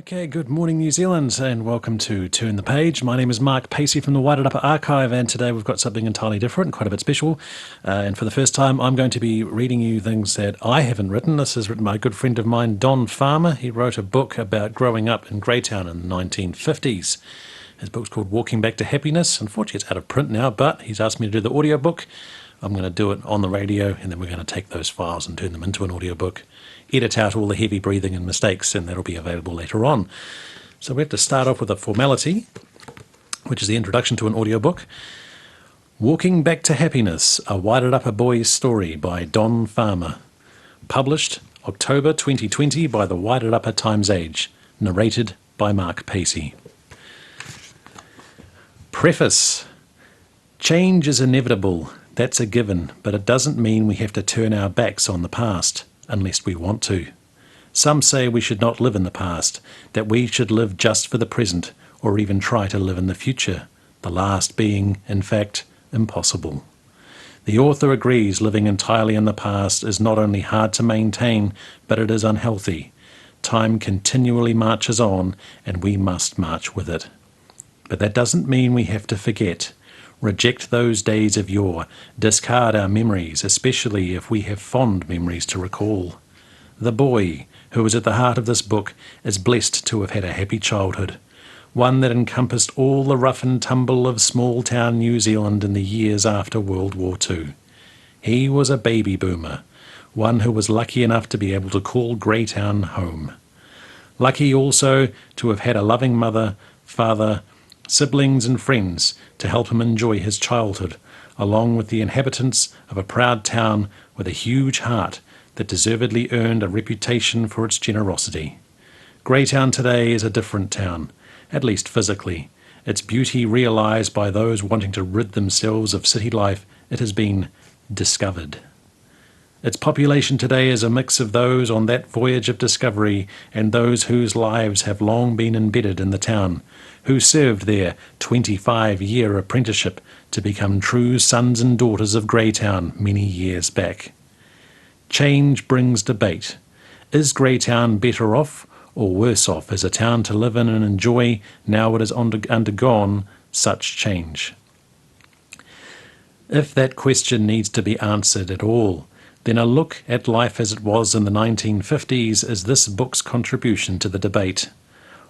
Okay, good morning New Zealand and welcome to Turn the Page. My name is Mark Pacey from the Wairarapa Archive, and today we've got something entirely different, quite a bit special. And for the first time I'm going to be reading you things that I haven't written. This is written by a good friend of mine, Don Farmer. He wrote a book about growing up in Greytown in the 1950s. His book's called Walking Back to Happiness. Unfortunately it's out of print now, but he's asked me to do the audiobook. I'm going to do it on the radio, and then we're going to take those files and turn them into an audiobook, edit out all the heavy breathing and mistakes, and that'll be available later on. So we have to start off with a formality, which is the introduction to an audiobook. Walking Back to Happiness, a Wairarapa Boy's Story by Don Farmer. Published October 2020 by the Wairarapa Times-Age. Narrated by Mark Pacey. Preface. Change is inevitable. That's a given, but it doesn't mean we have to turn our backs on the past, unless we want to. Some say we should not live in the past, that we should live just for the present, or even try to live in the future, the last being, in fact, impossible. The author agrees living entirely in the past is not only hard to maintain, but it is unhealthy. Time continually marches on, and we must march with it. But that doesn't mean we have to forget. Reject those days of yore, discard our memories, especially if we have fond memories to recall. The boy, who is at the heart of this book, is blessed to have had a happy childhood, one that encompassed all the rough and tumble of small-town New Zealand in the years after World War II. He was a baby boomer, one who was lucky enough to be able to call Greytown home. Lucky also to have had a loving mother, father, siblings and friends to help him enjoy his childhood, along with the inhabitants of a proud town with a huge heart that deservedly earned a reputation for its generosity. Greytown today is a different town, at least physically. Its beauty realised by those wanting to rid themselves of city life, it has been discovered. Its population today is a mix of those on that voyage of discovery and those whose lives have long been embedded in the town, who served their 25-year apprenticeship to become true sons and daughters of Greytown many years back. Change brings debate. Is Greytown better off or worse off as a town to live in and enjoy now it has undergone such change? If that question needs to be answered at all, then a look at life as it was in the 1950s is this book's contribution to the debate.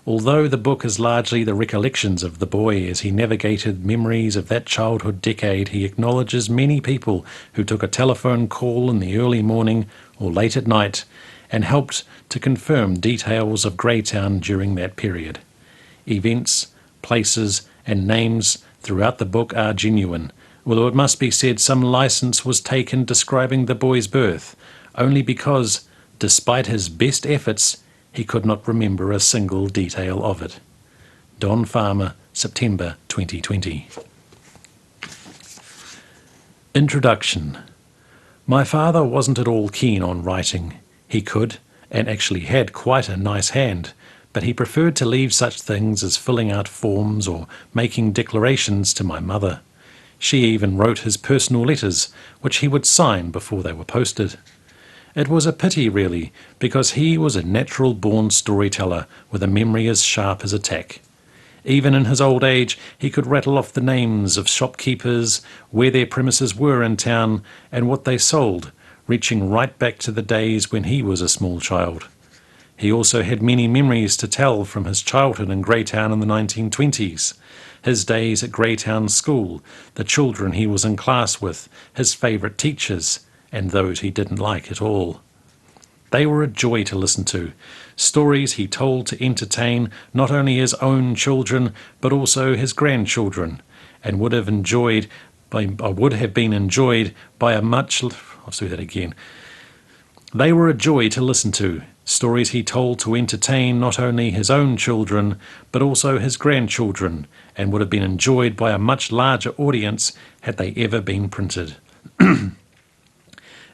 Although the book is largely the recollections of the boy as he navigated memories of that childhood decade, he acknowledges many people who took a telephone call in the early morning or late at night and helped to confirm details of Greytown during that period. Events, places and names throughout the book are genuine, although it must be said some license was taken describing the boy's birth, only because, despite his best efforts, he could not remember a single detail of it. Don Farmer, September 2020. Introduction. My father wasn't at all keen on writing. He could, and actually had quite a nice hand, but he preferred to leave such things as filling out forms or making declarations to my mother. She even wrote his personal letters, which he would sign before they were posted. It was a pity, really, because he was a natural-born storyteller with a memory as sharp as a tack. Even in his old age, he could rattle off the names of shopkeepers, where their premises were in town, and what they sold, reaching right back to the days when he was a small child. He also had many memories to tell from his childhood in Greytown in the 1920s. His days at Greytown School, the children he was in class with, his favourite teachers, and those he didn't like at all. They were a joy to listen to, stories he told to entertain not only his own children, but also his grandchildren, and would have been enjoyed by a much... I'll do that again. They were a joy to listen to, stories he told to entertain not only his own children, but also his grandchildren, and would have been enjoyed by a much larger audience had they ever been printed.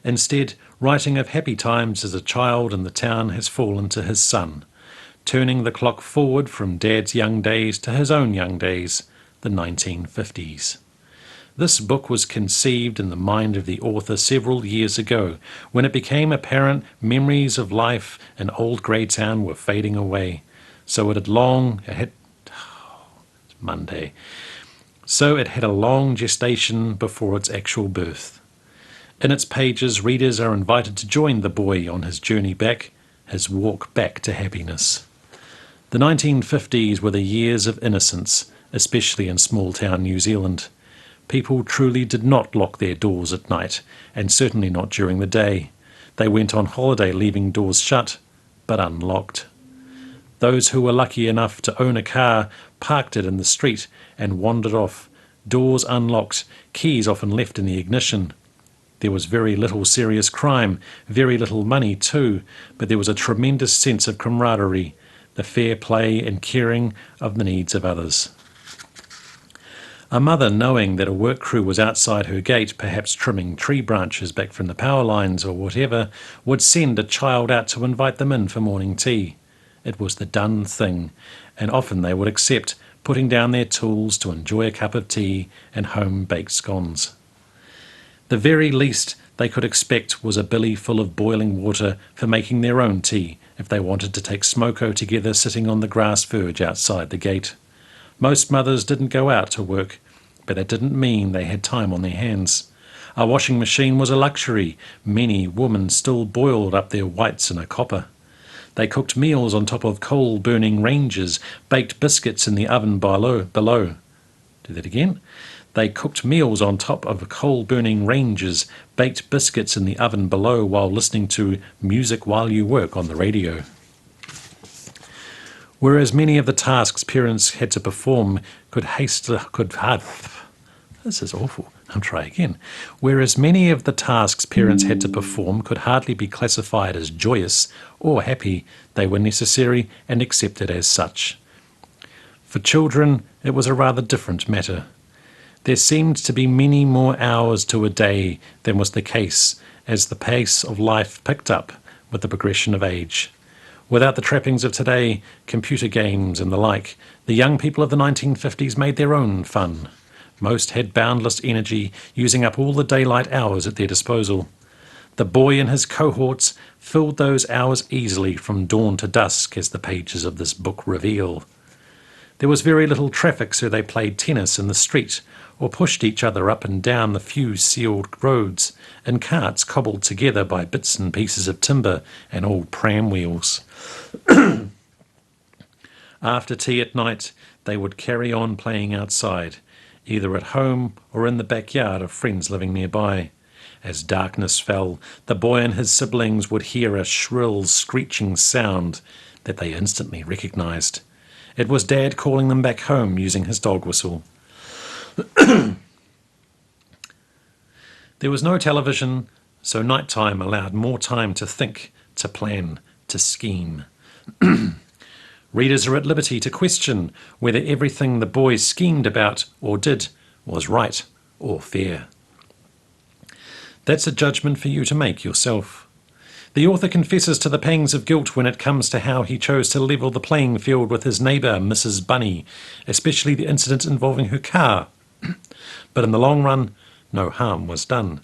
Instead, writing of happy times as a child in the town has fallen to his son, turning the clock forward from Dad's young days to his own young days, the 1950s. This book was conceived in the mind of the author several years ago, when it became apparent memories of life in old Greytown were fading away. So it had long, it had, it's Monday, so it had a long gestation before its actual birth. In its pages, readers are invited to join the boy on his journey back, his walk back to happiness. The 1950s were the years of innocence, especially in small-town New Zealand. People truly did not lock their doors at night, and certainly not during the day. They went on holiday leaving doors shut, but unlocked. Those who were lucky enough to own a car parked it in the street and wandered off, doors unlocked, keys often left in the ignition. There was very little serious crime, very little money too, but there was a tremendous sense of camaraderie, the fair play and caring of the needs of others. A mother, knowing that a work crew was outside her gate, perhaps trimming tree branches back from the power lines or whatever, would send a child out to invite them in for morning tea. It was the done thing, and often they would accept, putting down their tools to enjoy a cup of tea and home-baked scones. The very least they could expect was a billy full of boiling water for making their own tea if they wanted to take smoko together sitting on the grass verge outside the gate. Most mothers didn't go out to work, but that didn't mean they had time on their hands. A washing machine was a luxury. Many women still boiled up their whites in a copper. They cooked meals on top of coal-burning ranges, baked biscuits in the oven below. Do that again. They cooked meals on top of coal-burning ranges, baked biscuits in the oven below while listening to music while you work on the radio. Whereas many of the tasks parents had to perform Whereas many of the tasks parents had to perform could hardly be classified as joyous or happy, they were necessary and accepted as such. For children, it was a rather different matter. There seemed to be many more hours to a day than was the case as the pace of life picked up with the progression of age. Without the trappings of today, computer games and the like, the young people of the 1950s made their own fun. Most had boundless energy, using up all the daylight hours at their disposal. The boy and his cohorts filled those hours easily from dawn to dusk, as the pages of this book reveal. There was very little traffic, so they played tennis in the street, or pushed each other up and down the few sealed roads, in carts cobbled together by bits and pieces of timber and old pram wheels. After tea at night, they would carry on playing outside, either at home or in the backyard of friends living nearby. As darkness fell, the boy and his siblings would hear a shrill, screeching sound that they instantly recognized. It was Dad calling them back home using his dog whistle. There was no television, so nighttime allowed more time to think, to plan, to scheme. Readers are at liberty to question whether everything the boys schemed about or did was right or fair. That's a judgment for you to make yourself. The author confesses to the pangs of guilt when it comes to how he chose to level the playing field with his neighbour, Mrs. Bunny, especially the incident involving her car. But in the long run, no harm was done.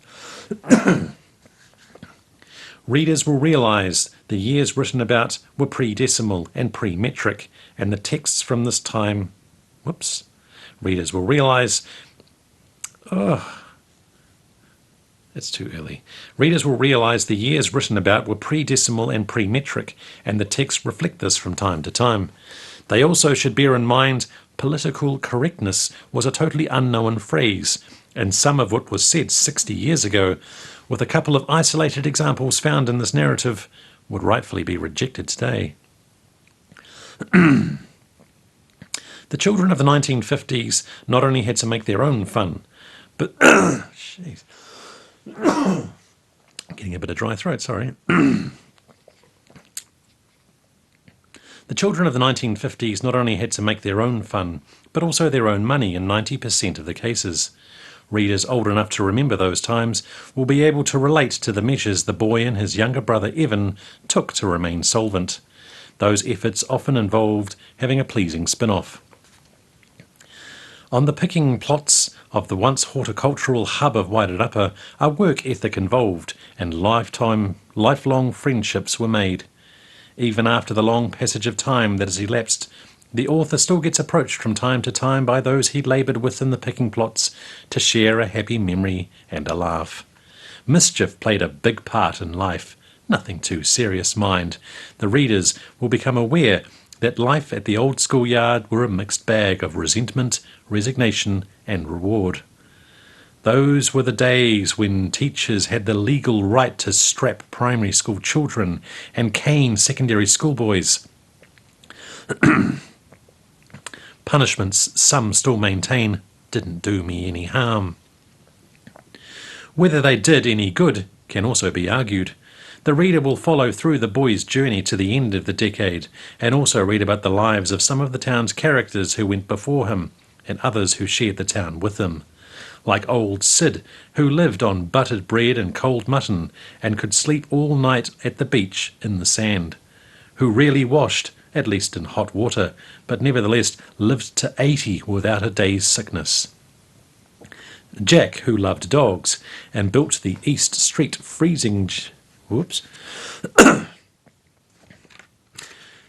Readers will realise the years written about were pre-decimal and pre-metric, and the texts from this time... Readers will realise... It's too early. Readers will realise the years written about were pre-decimal and pre-metric, and the texts reflect this from time to time. They also should bear in mind political correctness was a totally unknown phrase, and some of what was said 60 years ago, with a couple of isolated examples found in this narrative, would rightfully be rejected today. The children of the 1950s not only had to make their own fun, but... Jeez. Getting a bit of dry throat, sorry. The children of the 1950s not only had to make their own fun, but also their own money in 90% of the cases. Readers old enough to remember those times will be able to relate to the measures the boy and his younger brother Evan took to remain solvent. Those efforts often involved having a pleasing spin-off. On the picking plots of the once horticultural hub of Wairarapa, a work ethic involved and lifelong friendships were made. Even after the long passage of time that has elapsed, the author still gets approached from time to time by those he laboured with in the picking plots to share a happy memory and a laugh. Mischief played a big part in life. Nothing too serious, mind. The readers will become aware that life at the old schoolyard were a mixed bag of resentment, resignation, and reward. Those were the days when teachers had the legal right to strap primary school children and cane secondary school boys. Punishments some still maintain didn't do me any harm. Whether they did any good can also be argued. The reader will follow through the boy's journey to the end of the decade and also read about the lives of some of the town's characters who went before him and others who shared the town with him. Like old Sid, who lived on buttered bread and cold mutton and could sleep all night at the beach in the sand, who rarely washed, at least in hot water, but nevertheless lived to 80 without a day's sickness. Jack, who loved dogs and built the East Street freezing...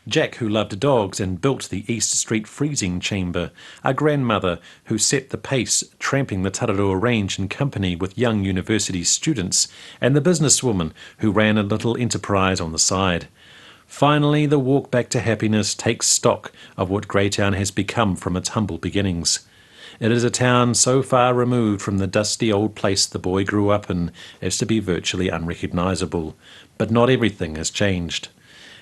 Jack, who loved dogs and built the East Street freezing chamber, a grandmother who set the pace tramping the Tararua Range in company with young university students, and the businesswoman who ran a little enterprise on the side. Finally, the walk back to happiness takes stock of what Greytown has become from its humble beginnings. It is a town so far removed from the dusty old place the boy grew up in as to be virtually unrecognisable, but not everything has changed.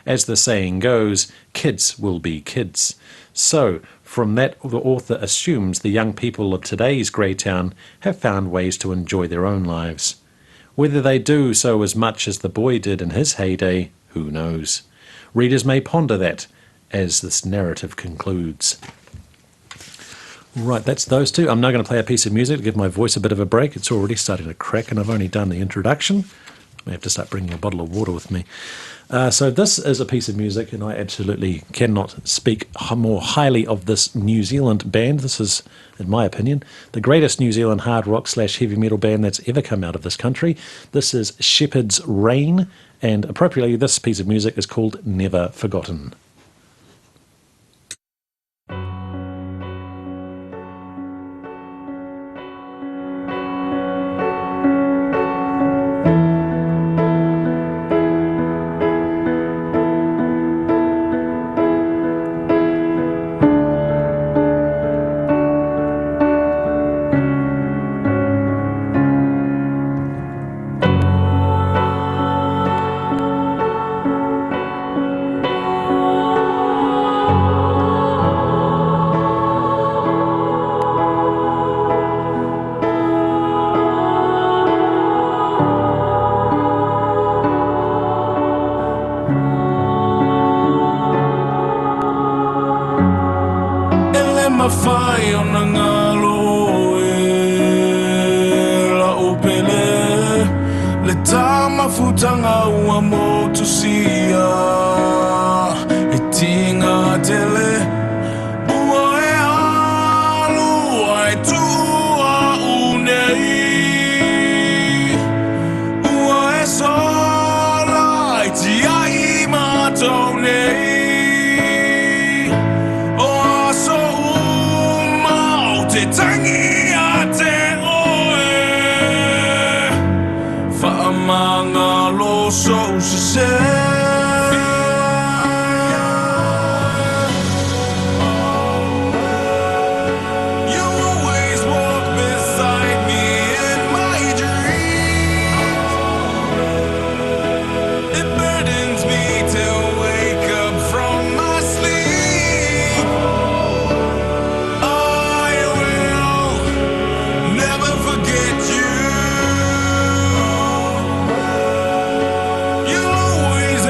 As the saying goes, kids will be kids. So, from that the author assumes the young people of today's Greytown have found ways to enjoy their own lives. Whether they do so as much as the boy did in his heyday, who knows? Readers may ponder that as this narrative concludes. Right, that's those two. I'm now going to play a piece of music to give my voice a bit of a break. It's already starting to crack and I've only done the introduction. I may have to start bringing a bottle of water with me. So this is a piece of music, and I absolutely cannot speak more highly of this New Zealand band. This is, in my opinion, the greatest New Zealand hard rock / heavy metal band that's ever come out of this country. This is Shepherd's Rain, and appropriately this piece of music is called Never Forgotten. Mawhai o na ngalo e la o pele le tama futanga ua motusia e tinga tele ua e alu ai tua unei ua e sola i ti ai matou nei tangi a te oe whaamanga lo so se You always walk beside me in my dreams. It burdens me to wake up from my sleep. Never forget you. You'll always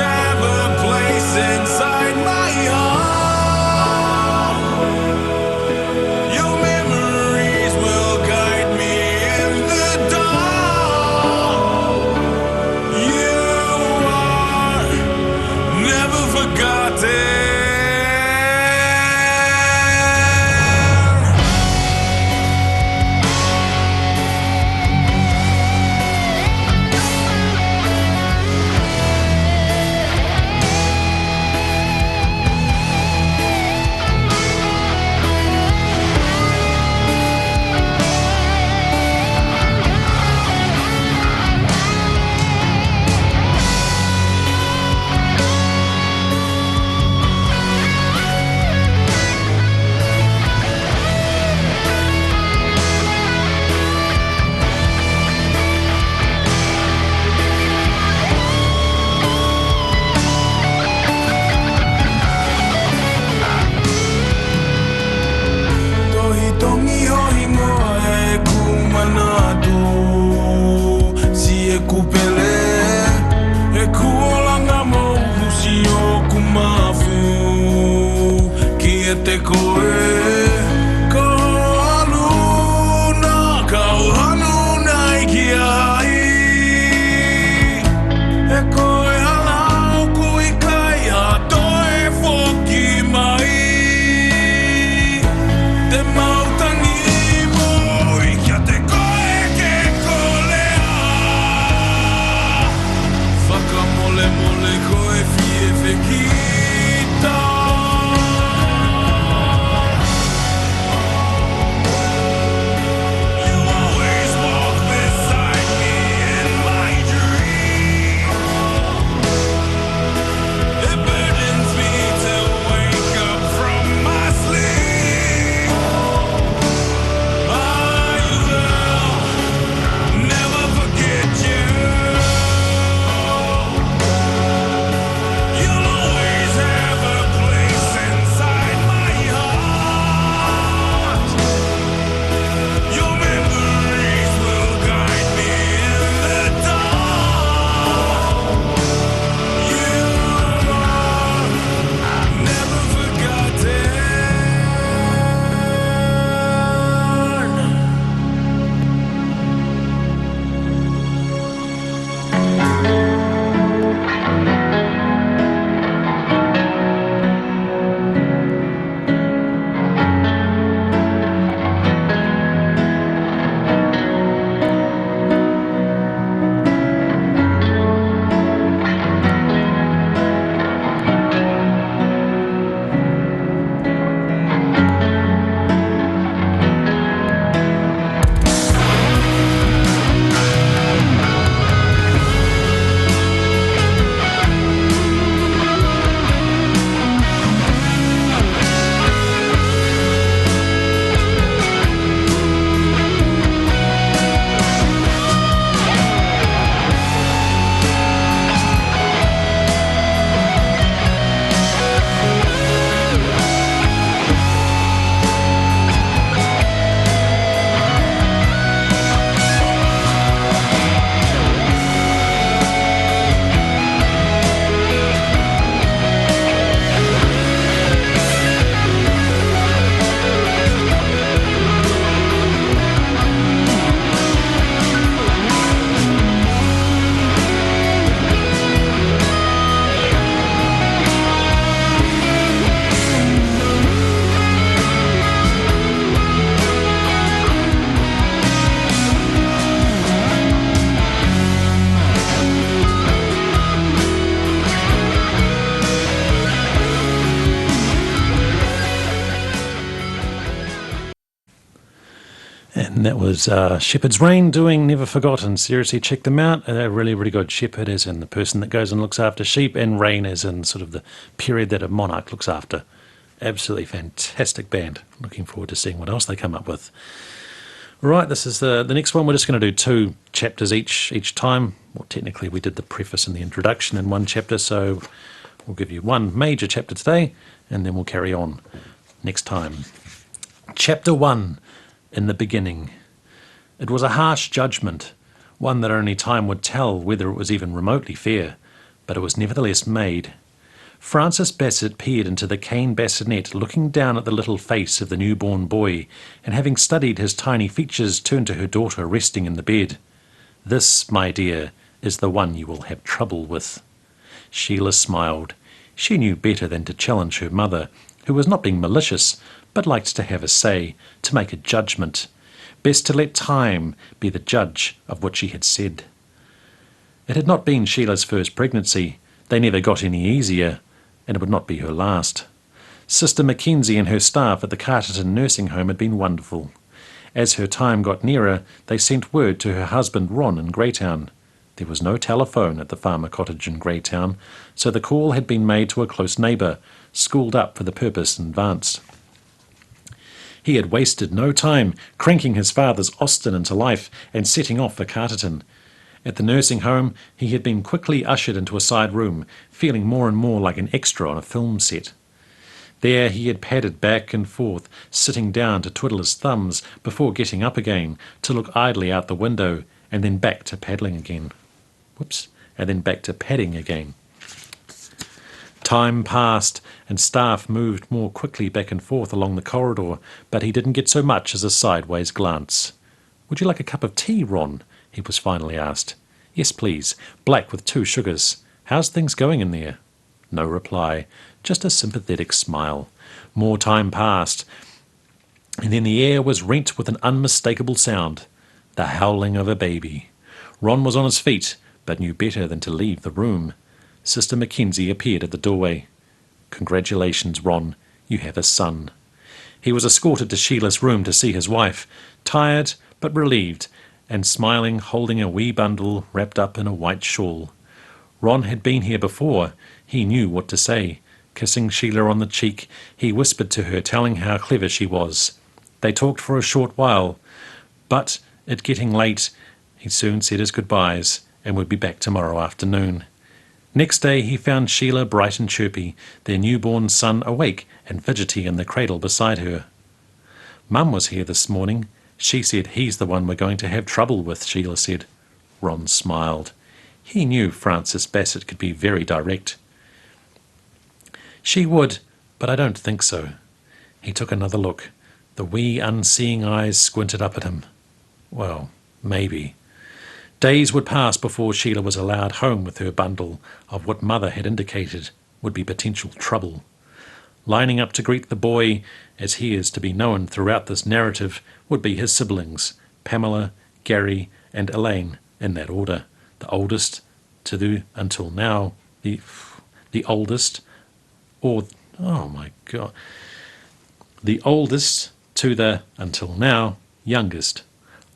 And that was Shepherd's Reign doing Never Forgotten. Seriously, check them out. A really, really good. Shepherd as in the person that goes and looks after sheep, and Reign as in sort of the period that a monarch looks after. Absolutely fantastic band. Looking forward to seeing what else they come up with. Right, this is the next one. We're just going to do 2 chapters each time. Well, technically we did the preface and the introduction in 1 chapter, so we'll give you 1 major chapter today, and then we'll carry on next time. Chapter 1. In the beginning. It was a harsh judgment, one that only time would tell whether it was even remotely fair, but it was nevertheless made. Francis Bassett peered into the cane bassinet, looking down at the little face of the newborn boy, and having studied his tiny features, turned to her daughter resting in the bed. "This, my dear, is the one you will have trouble with." Sheila smiled. She knew better than to challenge her mother, who was not being malicious, but liked to have a say, to make a judgment. Best to let time be the judge of what she had said. It had not been Sheila's first pregnancy. They never got any easier, and it would not be her last. Sister Mackenzie and her staff at the Carterton nursing home had been wonderful. As her time got nearer, they sent word to her husband Ron in Greytown. There was no telephone at the farmer cottage in Greytown, so the call had been made to a close neighbour, schooled up for the purpose in advance. He had wasted no time cranking his father's Austin into life and setting off for Carterton. At the nursing home, he had been quickly ushered into a side room, feeling more and more like an extra on a film set. There he had padded back and forth, sitting down to twiddle his thumbs before getting up again to look idly out the window, and then back to paddling again. And then back to padding again. Time passed, and staff moved more quickly back and forth along the corridor, but he didn't get so much as a sideways glance. "Would you like a cup of tea, Ron?" he was finally asked. "Yes, please. Black with 2 sugars. How's things going in there?" No reply, just a sympathetic smile. More time passed, and then the air was rent with an unmistakable sound, the howling of a baby. Ron was on his feet, but knew better than to leave the room. Sister Mackenzie appeared at the doorway. "Congratulations, Ron. You have a son." He was escorted to Sheila's room to see his wife, tired but relieved, and smiling, holding a wee bundle wrapped up in a white shawl. Ron had been here before. He knew what to say. Kissing Sheila on the cheek, he whispered to her, telling how clever she was. They talked for a short while, but, it getting late, he soon said his goodbyes and would be back tomorrow afternoon. Next day he found Sheila bright and chirpy, their newborn son awake and fidgety in the cradle beside her. "Mum was here this morning. She said he's the one we're going to have trouble with," Sheila said. Ron smiled. He knew Frances Bassett could be very direct. "She would, but I don't think so." He took another look. The wee unseeing eyes squinted up at him. Well, maybe. Days would pass before Sheila was allowed home with her bundle of what Mother had indicated would be potential trouble. Lining up to greet the boy, as he is to be known throughout this narrative, would be his siblings, Pamela, Gary, and Elaine, in that order. The oldest to the, until now, the oldest, or, oh my God, the oldest to the, until now, youngest.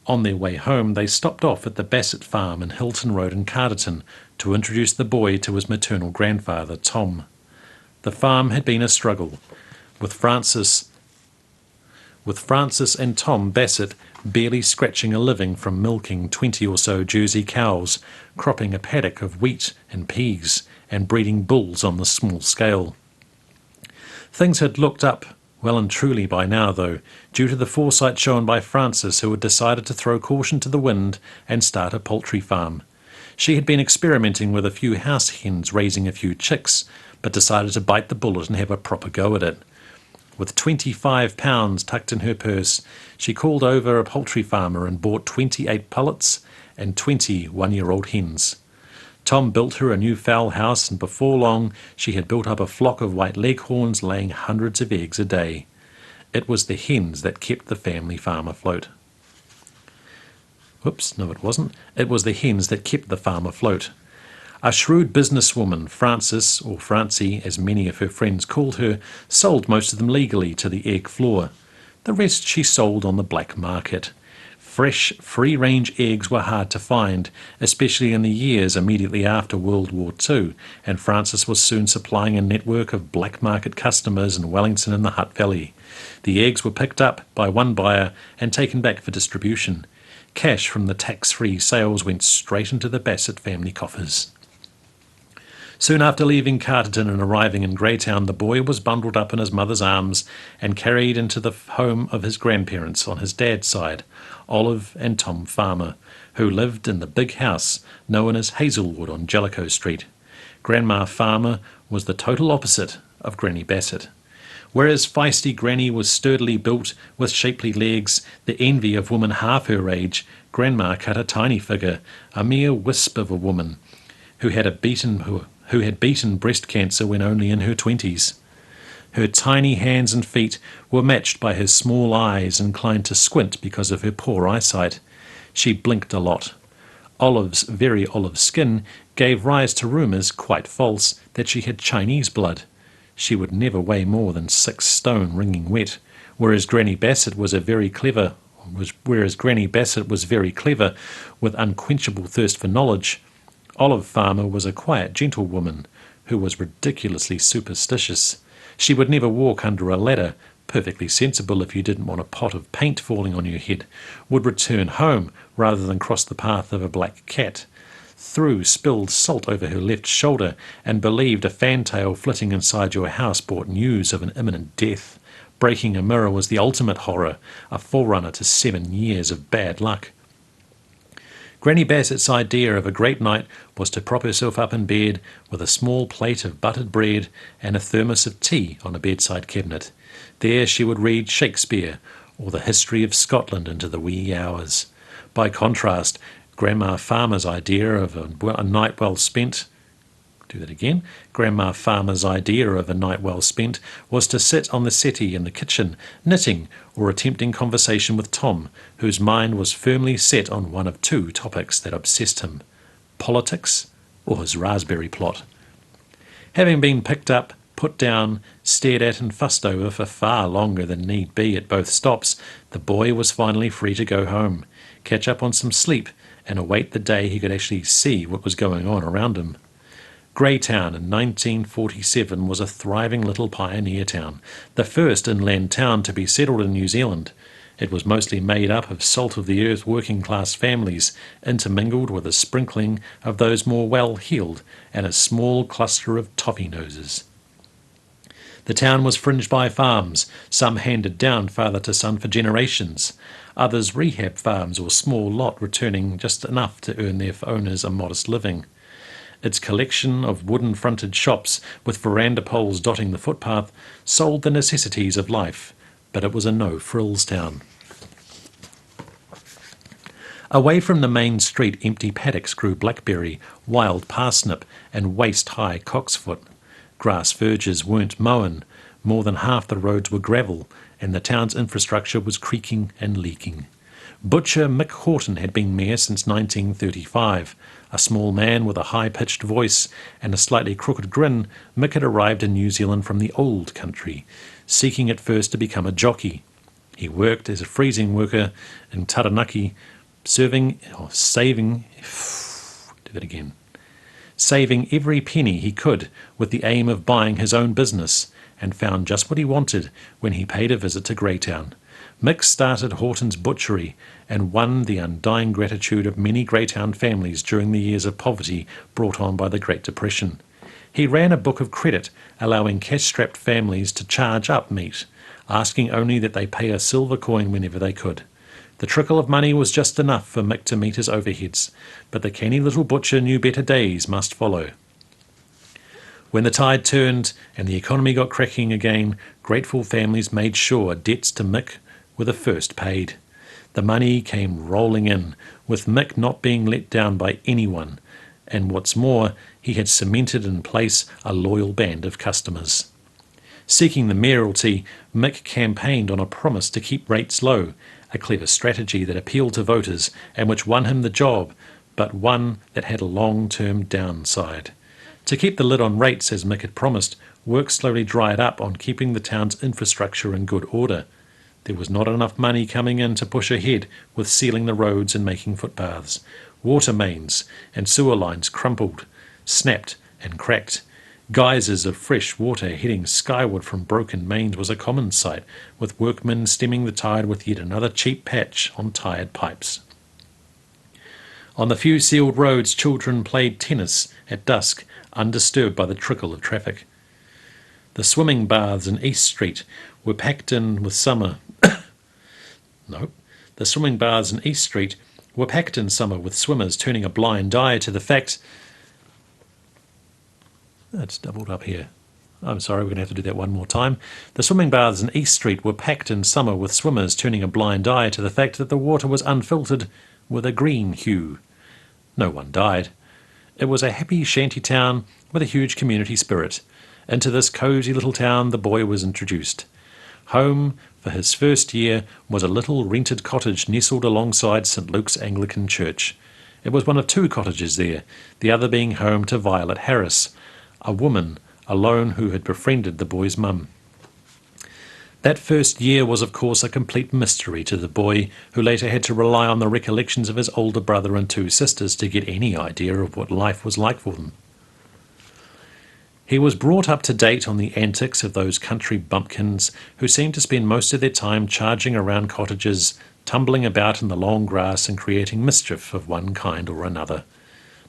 On their way home, they stopped off at the Bassett farm in Hilton Road in Carterton to introduce the boy to his maternal grandfather, Tom. The farm had been a struggle, with Frances and Tom Bassett barely scratching a living from milking 20 or so Jersey cows, cropping a paddock of wheat and peas, and breeding bulls on the small scale. Things had looked up well and truly by now, though, due to the foresight shown by Frances, who had decided to throw caution to the wind and start a poultry farm. She had been experimenting with a few house hens raising a few chicks, but decided to bite the bullet and have a proper go at it. With £25 tucked in her purse, she called over a poultry farmer and bought 28 pullets and 20 one-year-old hens. Tom built her a new fowl house, and before long she had built up a flock of white leghorns laying hundreds of eggs a day. It was the hens that kept the family farm afloat. Whoops, no it wasn't. It was the hens that kept the farm afloat. A shrewd businesswoman, Frances, or Francie as many of her friends called her, sold most of them legally to the egg floor. The rest she sold on the black market. Fresh, free-range eggs were hard to find, especially in the years immediately after World War II, and Frances was soon supplying a network of black market customers in Wellington and the Hutt Valley. The eggs were picked up by one buyer and taken back for distribution. Cash from the tax-free sales went straight into the Bassett family coffers. Soon after leaving Carterton and arriving in Greytown, the boy was bundled up in his mother's arms and carried into the home of his grandparents on his dad's side, Olive and Tom Farmer, who lived in the big house known as Hazelwood on Jellicoe Street. Grandma Farmer was the total opposite of Granny Bassett. Whereas feisty Granny was sturdily built with shapely legs, the envy of women half her age, Grandma cut a tiny figure, a mere wisp of a woman, who had beaten breast cancer when only in her 20s. Her tiny hands and feet were matched by her small eyes, inclined to squint because of her poor eyesight. She blinked a lot. Olive's very olive skin gave rise to rumours, quite false, that she had Chinese blood. She would never weigh more than 6 stone wringing wet, whereas Granny Bassett was very clever with unquenchable thirst for knowledge. Olive Farmer was a quiet gentlewoman who was ridiculously superstitious. She would never walk under a ladder, perfectly sensible if you didn't want a pot of paint falling on your head, would return home rather than cross the path of a black cat, threw spilled salt over her left shoulder, and believed a fantail flitting inside your house brought news of an imminent death. Breaking a mirror was the ultimate horror, a forerunner to 7 years of bad luck. Granny Bassett's idea of a great night was to prop herself up in bed with a small plate of buttered bread and a thermos of tea on a bedside cabinet. There she would read Shakespeare or the history of Scotland into the wee hours. By contrast, Grandma Farmer's idea of a night well spent Grandma Farmer's idea of a night well spent was to sit on the settee in the kitchen, knitting or attempting conversation with Tom, whose mind was firmly set on one of two topics that obsessed him: politics or his raspberry plot. Having been picked up, put down, stared at and fussed over for far longer than need be at both stops, the boy was finally free to go home, catch up on some sleep, and await the day he could actually see what was going on around him. Greytown in 1947 was a thriving little pioneer town, the first inland town to be settled in New Zealand. It was mostly made up of salt-of-the-earth working-class families, intermingled with a sprinkling of those more well-heeled and a small cluster of toffee-noses. The town was fringed by farms, some handed down father to son for generations, others rehab farms or small lot returning just enough to earn their owners a modest living. Its collection of wooden-fronted shops with veranda poles dotting the footpath sold the necessities of life, but it was a no-frills town. Away from the main street, empty paddocks grew blackberry, wild parsnip, and waist-high cocksfoot. Grass verges weren't mown, more than half the roads were gravel, and the town's infrastructure was creaking and leaking. Butcher Mick Horton had been mayor since 1935. A small man with a high-pitched voice and a slightly crooked grin, Mick had arrived in New Zealand from the old country, seeking at first to become a jockey. He worked as a freezing worker in Taranaki, saving every penny he could with the aim of buying his own business, and found just what he wanted when he paid a visit to Greytown. Mick started Horton's Butchery and won the undying gratitude of many Greytown families during the years of poverty brought on by the Great Depression. He ran a book of credit, allowing cash-strapped families to charge up meat, asking only that they pay a silver coin whenever they could. The trickle of money was just enough for Mick to meet his overheads, but the canny little butcher knew better days must follow. When the tide turned and the economy got cracking again, grateful families made sure debts to Mick were the first paid. The money came rolling in, with Mick not being let down by anyone, and what's more, he had cemented in place a loyal band of customers. Seeking the mayoralty, Mick campaigned on a promise to keep rates low, a clever strategy that appealed to voters and which won him the job, but one that had a long-term downside. To keep the lid on rates, as Mick had promised, work slowly dried up on keeping the town's infrastructure in good order. There was not enough money coming in to push ahead with sealing the roads and making footpaths. Water mains and sewer lines crumpled, snapped and cracked. Geysers of fresh water heading skyward from broken mains was a common sight, with workmen stemming the tide with yet another cheap patch on tired pipes. On the few sealed roads, children played tennis at dusk, undisturbed by the trickle of traffic. The swimming baths in East Street were packed in with summer. The swimming baths in East Street were packed in summer with swimmers turning a blind eye to the fact. It's doubled up here. I'm sorry, we're going to have to do that one more time. The swimming baths in East Street were packed in summer with swimmers turning a blind eye to the fact that the water was unfiltered with a green hue. No one died. It was a happy shanty town with a huge community spirit. Into this cosy little town the boy was introduced. Home for his first year was a little rented cottage nestled alongside St. Luke's Anglican Church. It was one of two cottages there, the other being home to Violet Harris, a woman alone who had befriended the boy's mum. That first year was of course a complete mystery to the boy, who later had to rely on the recollections of his older brother and two sisters to get any idea of what life was like for them. He was brought up to date on the antics of those country bumpkins who seemed to spend most of their time charging around cottages, tumbling about in the long grass and creating mischief of one kind or another.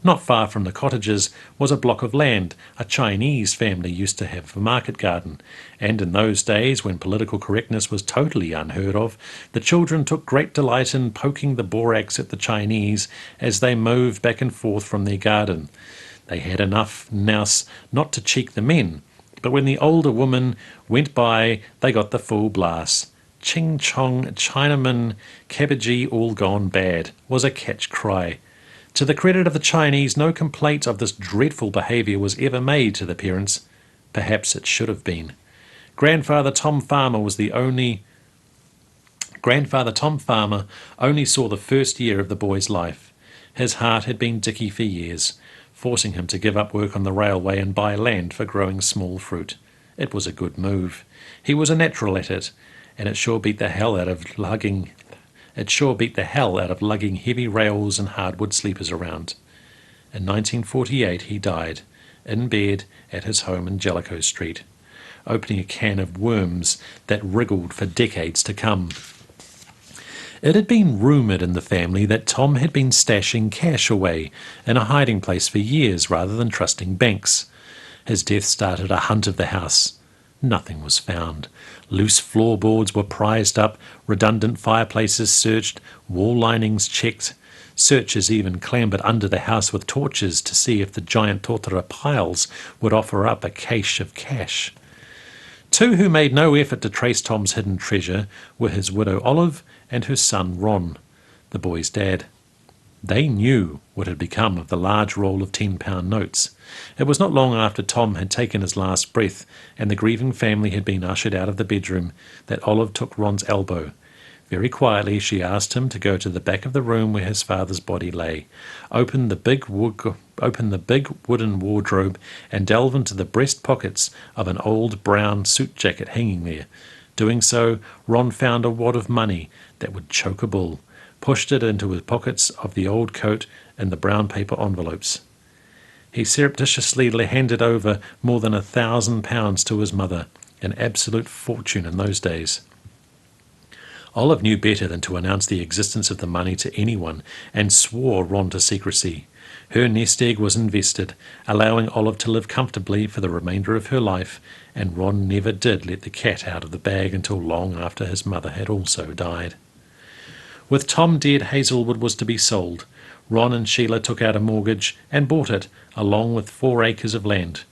Not far from the cottages was a block of land a Chinese family used to have for market garden, and in those days when political correctness was totally unheard of, the children took great delight in poking the borax at the Chinese as they moved back and forth from their garden. They had enough nous not to cheek the men, but when the older woman went by, they got the full blast. Ching chong, Chinaman, cabbagee, all gone bad, was a catch cry. To the credit of the Chinese, no complaint of this dreadful behaviour was ever made to the parents. Perhaps it should have been. Grandfather Tom Farmer only saw the first year of the boy's life. His heart had been dicky for years, forcing him to give up work on the railway and buy land for growing small fruit. It was a good move. He was a natural at it, and it sure beat the hell out of lugging heavy rails and hardwood sleepers around. In 1948 he died, in bed at his home in Jellicoe Street, opening a can of worms that wriggled for decades to come. It had been rumoured in the family that Tom had been stashing cash away in a hiding place for years rather than trusting banks. His death started a hunt of the house. Nothing was found. Loose floorboards were prized up, redundant fireplaces searched, wall linings checked. Searchers even clambered under the house with torches to see if the giant totara piles would offer up a cache of cash. Two who made no effort to trace Tom's hidden treasure were his widow Olive and her son Ron, the boy's dad. They knew what had become of the large roll of £10 notes. It was not long after Tom had taken his last breath and the grieving family had been ushered out of the bedroom that Olive took Ron's elbow. Very quietly she asked him to go to the back of the room where his father's body lay, open the big wooden wardrobe and delve into the breast pockets of an old brown suit jacket hanging there. Doing so, Ron found a wad of money that would choke a bull, pushed it into his pockets of the old coat and the brown paper envelopes. He surreptitiously handed over more than £1,000 to his mother, an absolute fortune in those days. Olive knew better than to announce the existence of the money to anyone and swore Ron to secrecy. Her nest egg was invested, allowing Olive to live comfortably for the remainder of her life, and Ron never did let the cat out of the bag until long after his mother had also died. With Tom dead, Hazelwood was to be sold. Ron and Sheila took out a mortgage and bought it, along with 4 acres of land.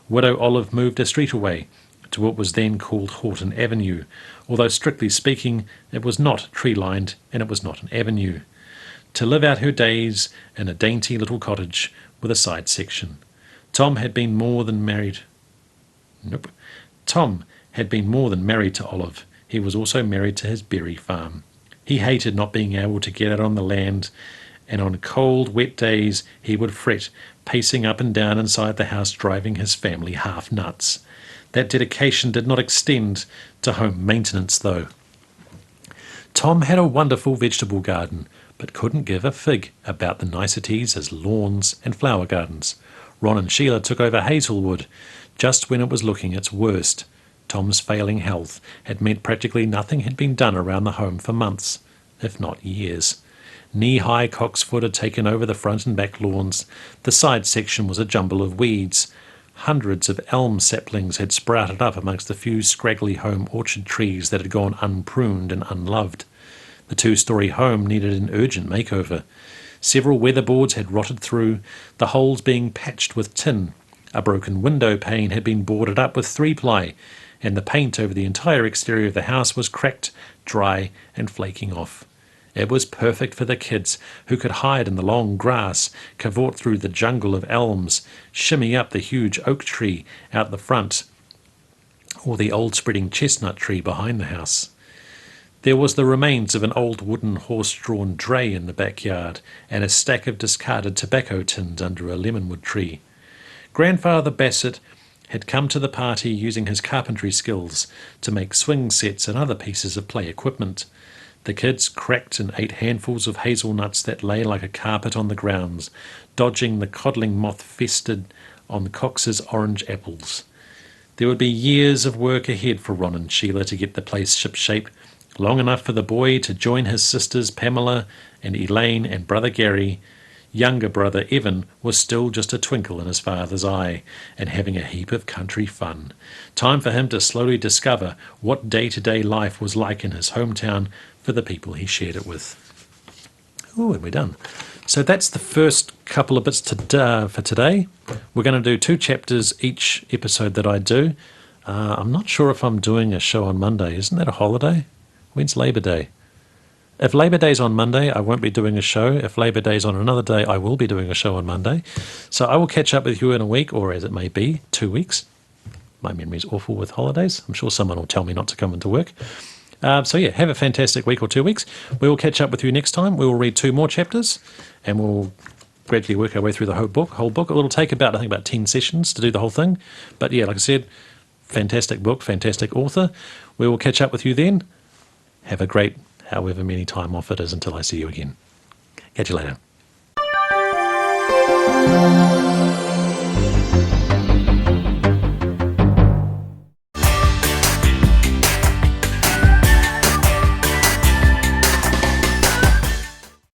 Widow Olive moved a street away, to what was then called Horton Avenue, although strictly speaking it was not tree-lined and it was not an avenue, to live out her days in a dainty little cottage with a side section. Tom had been more than married to Olive. He was also married to his berry farm. He hated not being able to get out on the land, and on cold, wet days he would fret, pacing up and down inside the house, driving his family half nuts. That dedication did not extend to home maintenance, though. Tom had a wonderful vegetable garden, but couldn't give a fig about the niceties as lawns and flower gardens. Ron and Sheila took over Hazelwood just when it was looking its worst. Tom's failing health had meant practically nothing had been done around the home for months, if not years. Knee-high cocksfoot had taken over the front and back lawns. The side section was a jumble of weeds. Hundreds of elm saplings had sprouted up amongst the few scraggly home orchard trees that had gone unpruned and unloved. The 2-story home needed an urgent makeover. Several weatherboards had rotted through, the holes being patched with tin. A broken window pane had been boarded up with 3-ply, and the paint over the entire exterior of the house was cracked, dry, and flaking off. It was perfect for the kids, who could hide in the long grass, cavort through the jungle of elms, shimmy up the huge oak tree out the front, or the old spreading chestnut tree behind the house. There was the remains of an old wooden horse-drawn dray in the backyard, and a stack of discarded tobacco tins under a lemonwood tree. Grandfather Bassett had come to the party using his carpentry skills to make swing sets and other pieces of play equipment. The kids cracked and ate handfuls of hazelnuts that lay like a carpet on the grounds, dodging the codling moth fested on Cox's orange apples. There would be years of work ahead for Ron and Sheila to get the place shipshape, long enough for the boy to join his sisters Pamela and Elaine and brother Gary, younger brother Evan was still just a twinkle in his father's eye and having a heap of country fun. Time for him to slowly discover what day-to-day life was like in his hometown for the people he shared it with. Oh, and we're done. So that's the first couple of bits for today. We're going to do 2 chapters each episode that I do. I'm not sure if I'm doing a show on Monday. Isn't that a holiday? When's Labour Day? If Labour Day's on Monday, I won't be doing a show. If Labour Day's on another day, I will be doing a show on Monday. So I will catch up with you in a week, or as it may be, 2 weeks. My memory's awful with holidays. I'm sure someone will tell me not to come into work. So yeah, have a fantastic week or 2 weeks. We will catch up with you next time. We will read 2 more chapters, and we'll gradually work our way through the whole book. It'll take about 10 sessions to do the whole thing. But yeah, like I said, fantastic book, fantastic author. We will catch up with you then. Have a great however many time off it is until I see you again. Catch you later.